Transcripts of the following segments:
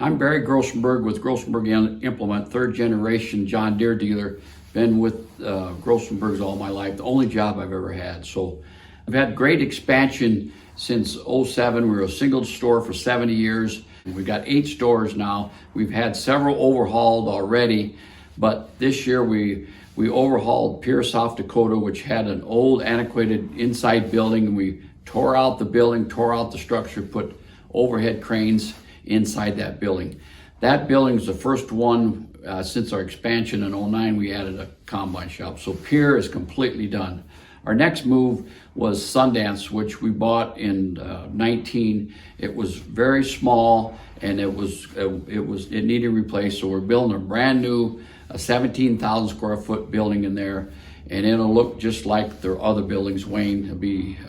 I'm Barry Grossenburg with Grossenburg Implement, third generation John Deere dealer. Been with Grossenburg's all my life, the only job I've ever had. So I've had great expansion since '07. We were a single store for 70 years. We've got 8 stores now. We've had several overhauled already, but this year we overhauled Pierce, South Dakota, which had an old antiquated inside building, and we tore out the building, tore out the structure, put overhead cranes inside that building. That building is the first one since our expansion in '09. We added a combine shop. So Pierre is completely done. Our next move was Sundance, which we bought in '19. It was very small and it needed replaced. So we're building a brand new 17,000 square foot building in there, and it'll look just like their other buildings, Wayne. It'll be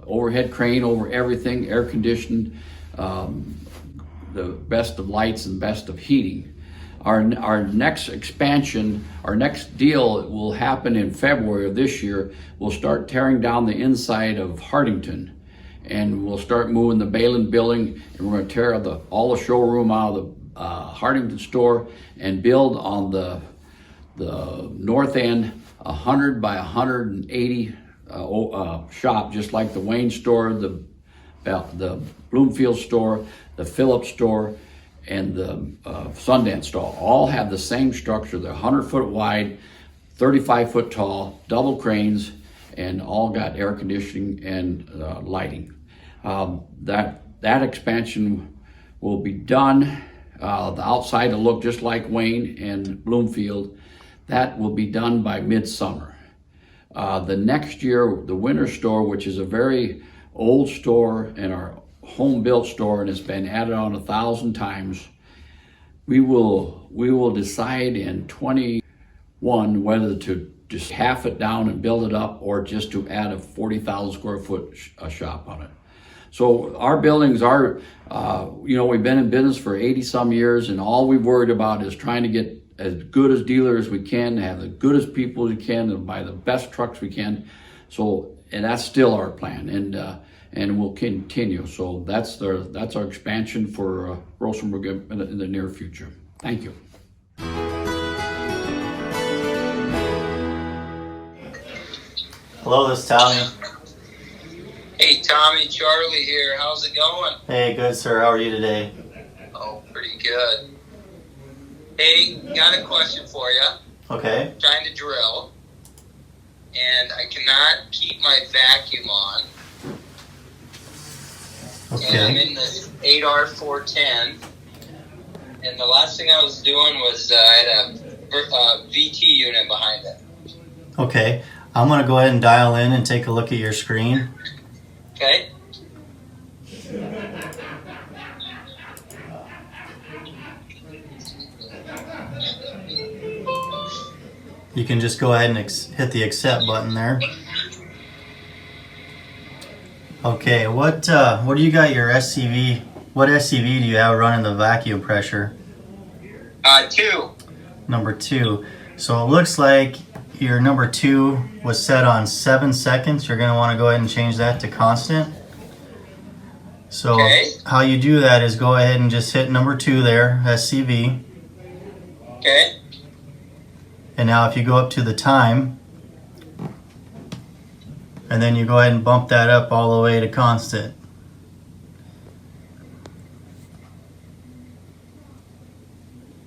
overhead crane over everything, air conditioned, the best of lights and best of heating. Our next expansion, our next deal will happen in February of this year. We'll start tearing down the inside of Hartington, and we'll start moving the Balin building, and we're going to tear all the showroom out of the Hartington store and build on the north end 100 by 180 shop, just like the Wayne store, the Bloomfield store, the Phillips store, and the Sundance store. All have the same structure. They're 100 foot wide, 35 foot tall, double cranes, and all got air conditioning and lighting. That expansion will be done. The outside will look just like Wayne and Bloomfield. That will be done by midsummer. The next year, the winter store, which is a very old store and our home built store, and it's been added on 1,000 times. We will decide in '21 whether to just half it down and build it up, or just to add a 40,000 square foot shop on it. So our buildings are, we've been in business for 80 some years, and all we've worried about is trying to get as good as dealers as we can, have the good as people we can, and buy the best trucks we can. So, and that's still our plan, and we'll continue. So that's our expansion for Grossenburg in the near future. Thank you. Hello, this is Tommy. Hey Tommy, Charlie here. How's it going? Hey, good sir. How are you today? Oh, pretty good. Hey, got a question for you. Okay. Trying to drill, and I cannot keep my vacuum on. Okay. And I'm in the 8R410, and the last thing I was doing was I had a VT unit behind it. Okay. I'm going to go ahead and dial in and take a look at your screen. Okay? You can just go ahead and hit the accept button there. Okay, what do you got your SCV? What SCV do you have running the vacuum pressure? 2. Number 2. So it looks like your number 2 was set on 7 seconds. You're going to want to go ahead and change that to constant. So Okay. How you do that is go ahead and just hit number 2 there, SCV. Okay? And now if you go up to the time, and then you go ahead and bump that up all the way to constant.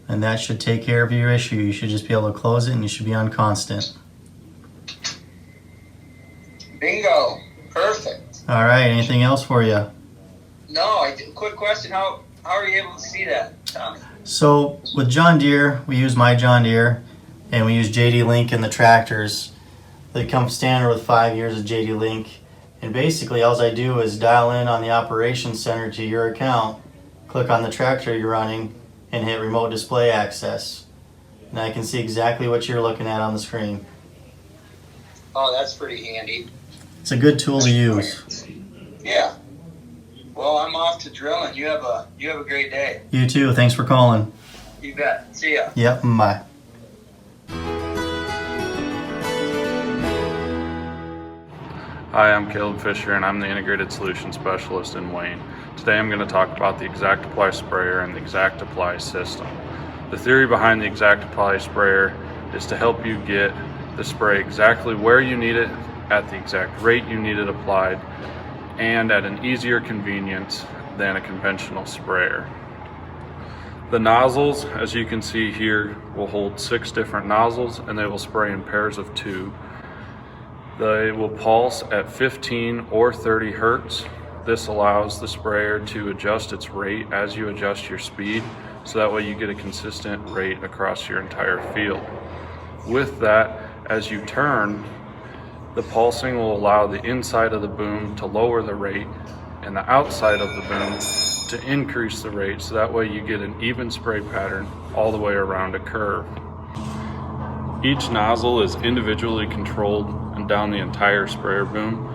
And that should take care of your issue. You should just be able to close it, and you should be on constant. Bingo. Perfect. All right, anything else for you? No, quick question. How are you able to see that, Tommy? So with John Deere, we use my John Deere, and we use JD Link in the tractors. They come standard with 5 years of JD Link. And basically all I do is dial in on the operations center to your account, click on the tractor you're running, and hit remote display access. And I can see exactly what you're looking at on the screen. Oh, that's pretty handy. It's a good tool to use. Yeah. Well, I'm off to drilling. You have a great day. You too. Thanks for calling. You bet. See ya. Yep. Bye. Hi, I'm Caleb Fisher and I'm the Integrated Solutions Specialist in Wayne. Today I'm going to talk about the Exact Apply sprayer and the Exact Apply system. The theory behind the Exact Apply sprayer is to help you get the spray exactly where you need it, at the exact rate you need it applied, and at an easier convenience than a conventional sprayer. The nozzles, as you can see here, will hold 6 different nozzles and they will spray in pairs of 2. They will pulse at 15 or 30 hertz. This allows the sprayer to adjust its rate as you adjust your speed, so that way you get a consistent rate across your entire field. With that, as you turn, the pulsing will allow the inside of the boom to lower the rate and the outside of the boom to increase the rate, so that way you get an even spray pattern all the way around a curve. Each nozzle is individually controlled and down the entire sprayer boom,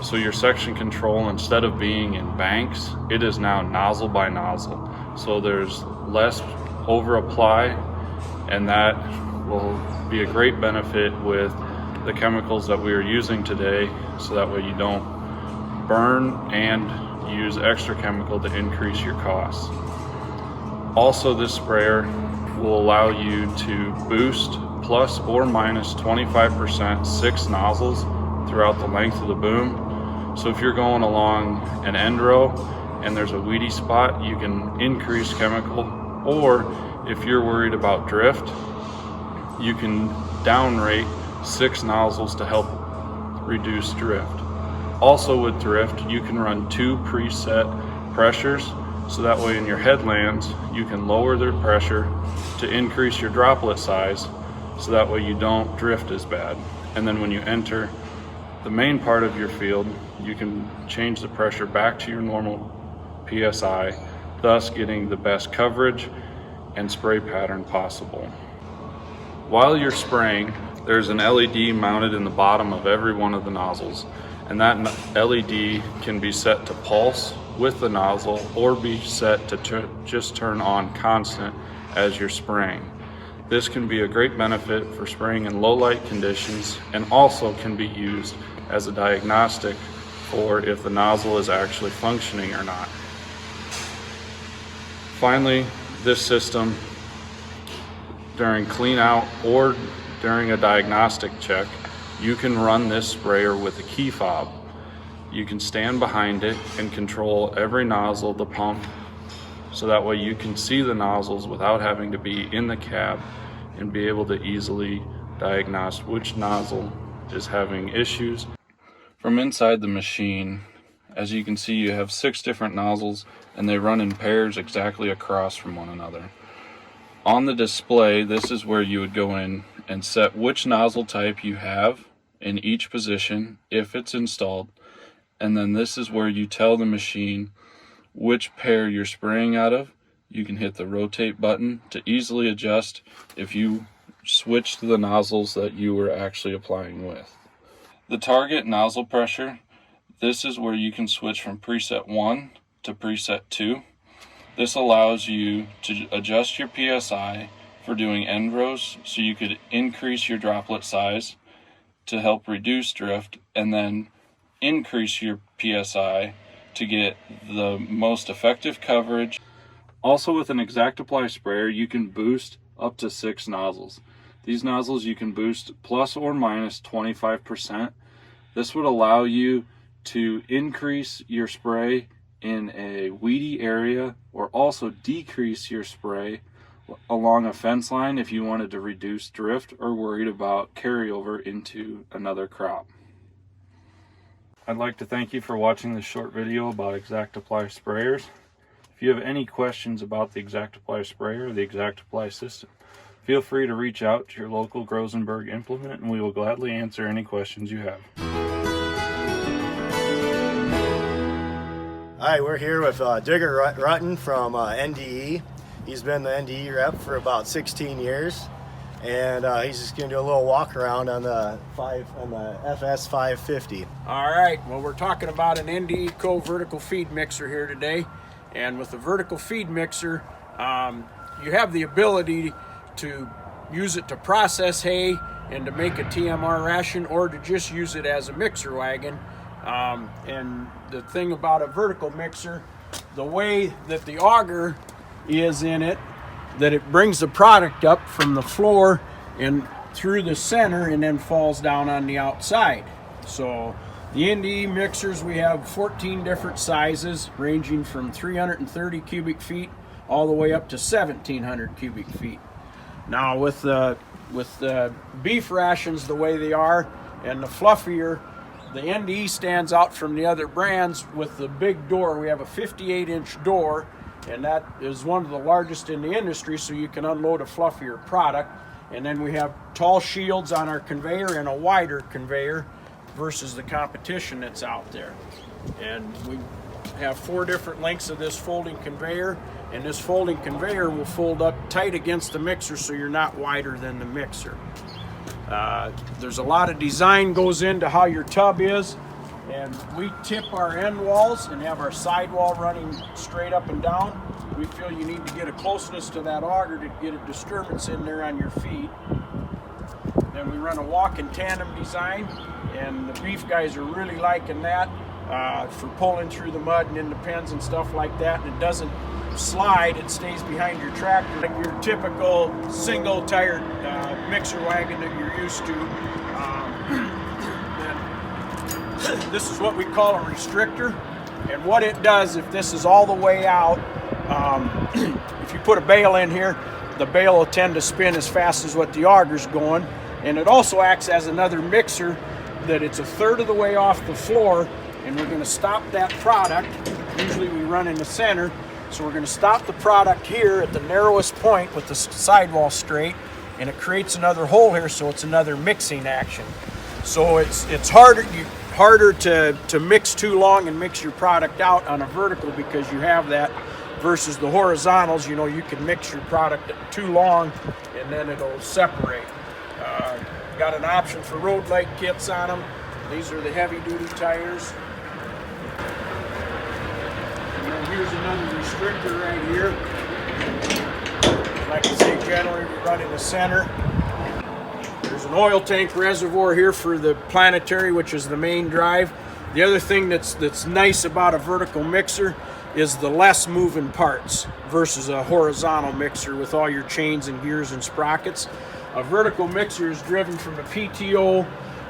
so your section control, instead of being in banks, it is now nozzle by nozzle. So there's less over apply, and that will be a great benefit with the chemicals that we are using today, so that way you don't burn and use extra chemical to increase your costs. Also, this sprayer will allow you to boost plus or minus 25% 6 nozzles throughout the length of the boom. So if you're going along an end row and there's a weedy spot, you can increase chemical, or if you're worried about drift, you can downrate 6 nozzles to help reduce drift. Also with drift, you can run 2 preset pressures, so that way in your headlands you can lower their pressure to increase your droplet size, so that way you don't drift as bad. And then when you enter the main part of your field, you can change the pressure back to your normal PSI, thus getting the best coverage and spray pattern possible. While you're spraying, there's an LED mounted in the bottom of every one of the nozzles, and that LED can be set to pulse with the nozzle or be set to just turn on constant as you're spraying. This can be a great benefit for spraying in low light conditions, and also can be used as a diagnostic for if the nozzle is actually functioning or not. Finally, this system, during clean out or during a diagnostic check, you can run this sprayer with a key fob. You can stand behind it and control every nozzle of the pump, so that way you can see the nozzles without having to be in the cab and be able to easily diagnose which nozzle is having issues. From inside the machine, as you can see, you have 6 different nozzles and they run in pairs exactly across from one another. On the display, this is where you would go in and set which nozzle type you have in each position if it's installed, and then this is where you tell the machine which pair you're spraying out of. You can hit the rotate button to easily adjust if you switch to the nozzles that you were actually applying with. The target nozzle pressure, this is where you can switch from preset 1 to preset 2. This allows you to adjust your PSI for doing end rows, so you could increase your droplet size to help reduce drift, and then increase your PSI to get the most effective coverage. Also, with an Exact Apply sprayer, you can boost up to 6 nozzles. These nozzles you can boost plus or minus 25%. This would allow you to increase your spray in a weedy area, or also decrease your spray along a fence line if you wanted to reduce drift or worried about carryover into another crop. I'd like to thank you for watching this short video about Exact Apply sprayers. If you have any questions about the Exact Apply sprayer or the Exact Apply system, feel free to reach out to your local Grossenburg implement and we will gladly answer any questions you have. Hi, we're here with Digger Rutten from NDE. He's been the NDE rep for about 16 years, and he's just going to do a little walk around on the FS 550. All right, well, we're talking about an NDE Co vertical feed mixer here today, and with the vertical feed mixer, you have the ability to use it to process hay and to make a TMR ration, or to just use it as a mixer wagon. And the thing about a vertical mixer, the way that the auger is in it, that it brings the product up from the floor and through the center and then falls down on the outside. So the NDE mixers, we have 14 different sizes ranging from 330 cubic feet all the way up to 1,700 cubic feet. Now with the beef rations the way they are and the fluffier, the NDE stands out from the other brands with the big door. We have a 58-inch door, and that is one of the largest in the industry, so you can unload a fluffier product. And then we have tall shields on our conveyor and a wider conveyor versus the competition that's out there. And we have 4 different lengths of this folding conveyor, and this folding conveyor will fold up tight against the mixer so you're not wider than the mixer. There's a lot of design goes into how your tub is, and we tip our end walls and have our side wall running straight up and down. We feel you need to get a closeness to that auger to get a disturbance in there on your feet. Then we run a walk-in tandem design, and the beef guys are really liking that for pulling through the mud and in the pens and stuff like that, and it doesn't slide, it stays behind your tractor like your typical single-tired mixer wagon that you're used to. This is what we call a restrictor, and what it does, if this is all the way out, if you put a bale in here, the bale will tend to spin as fast as what the auger's going, and it also acts as another mixer that it's a third of the way off the floor, and we're going to stop that product. Usually we run in the center, so we're going to stop the product here at the narrowest point with the sidewall straight, and it creates another hole here, so it's another mixing action. So it's harder to mix too long and mix your product out on a vertical because you have that, versus the horizontals. You know, you can mix your product too long and then it'll separate. Got an option for road light kits on them. These are the heavy duty tires. And then here's another restrictor right here. Like I say, generally we run in the center. There's an oil tank reservoir here for the planetary, which is the main drive. The other thing that's nice about a vertical mixer is the less moving parts versus a horizontal mixer with all your chains and gears and sprockets. A vertical mixer is driven from a PTO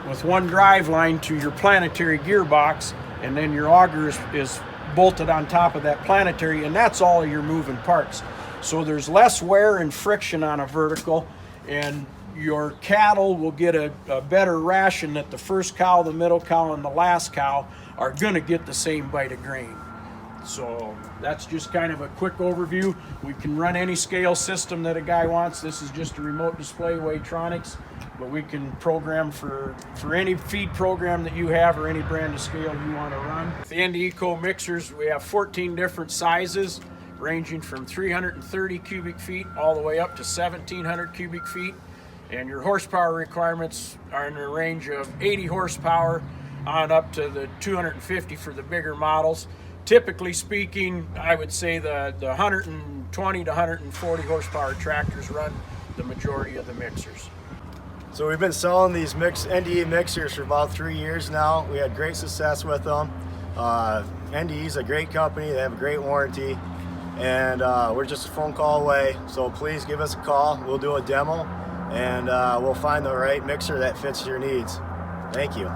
with one drive line to your planetary gearbox, and then your auger is bolted on top of that planetary, and that's all of your moving parts. So there's less wear and friction on a vertical, and your cattle will get a better ration that the first cow, the middle cow, and the last cow are going to get the same bite of grain. So that's just kind of a quick overview. We can run any scale system that a guy wants. This is just a remote display Weightronics, but we can program for any feed program that you have or any brand of scale you want to run. The NDE mixers, we have 14 different sizes ranging from 330 cubic feet all the way up to 1,700 cubic feet. And your horsepower requirements are in the range of 80 horsepower on up to the 250 for the bigger models. Typically speaking, I would say the 120 to 140 horsepower tractors run the majority of the mixers. So we've been selling these NDE mixers for about 3 years now. We had great success with them. NDE is a great company. They have a great warranty, and we're just a phone call away. So please give us a call. We'll do a demo, and we'll find the right mixer that fits your needs. Thank you.